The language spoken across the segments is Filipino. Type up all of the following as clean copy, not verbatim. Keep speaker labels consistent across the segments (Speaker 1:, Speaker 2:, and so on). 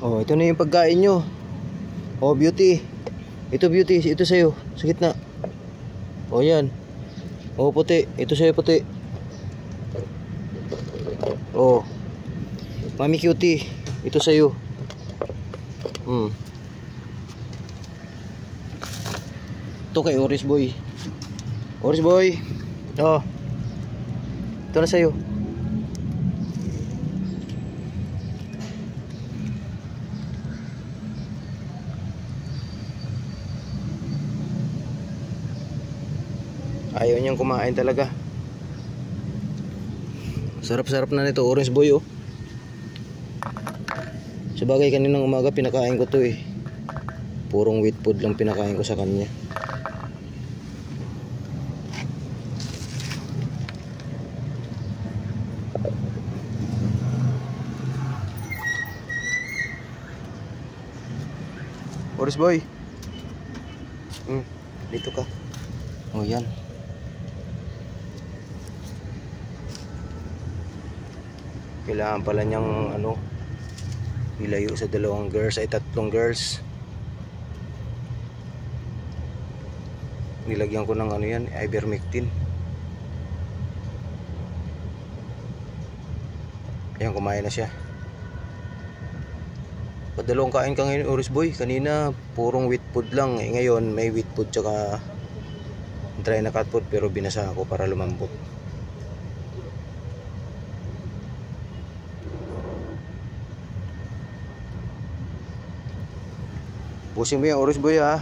Speaker 1: Oh, ito na yung pagkain nyo. Oh, Beauty. Ito, Beauty. Ito sa'yo. Sa gitna. Oh, yan. Oh, puti. Ito sa'yo, puti. Oh. Mami Cutie. Ito sa'yo. Ito kay Oris Boy. Oris Boy. Oh. Ito na sa'yo. Ayaw niyang kumain talaga. Sarap-sarap na nito, Orange Boy, oh. Sabagay kaninang umaga pinakain ko to eh. Purong wheat food lang pinakain ko sa kanya. Orange Boy. Dito ka. Oh, yan. Kailangan pala niyang ilayo sa tatlong girls. Nilagyan ko ng yan, ivermectin. Ayan, kumain na siya. Padalawang kain ka ngayon, Oris Boy. Kanina purong wheat food lang. Ngayon may wheat food tsaka dry na cat food, pero binasa ako para lumambot. Pusing mo yan, Oris Boy, ha.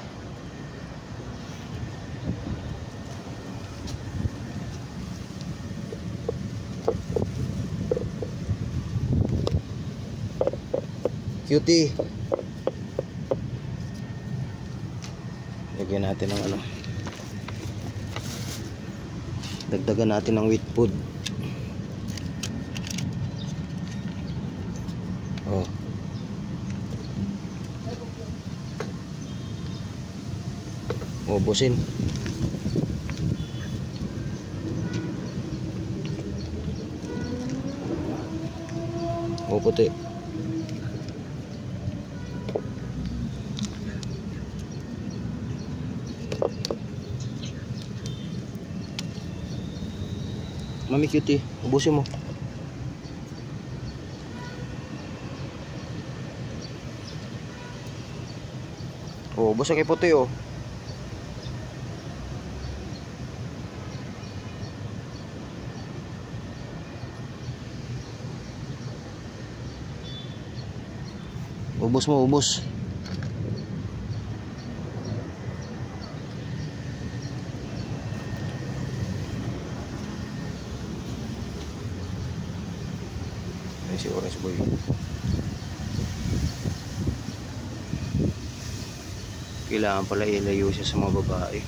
Speaker 1: Cutie. Lagyan natin ng dagdagan natin ng wheat food. Oh. Ubusin. O, puti. Mami Cutie, ubusin mo. O, ubus kay puti, oh. Ubus mo, ubus. Ayan si Orange Boy. Kailangan pala ilayo siya sa mga babae.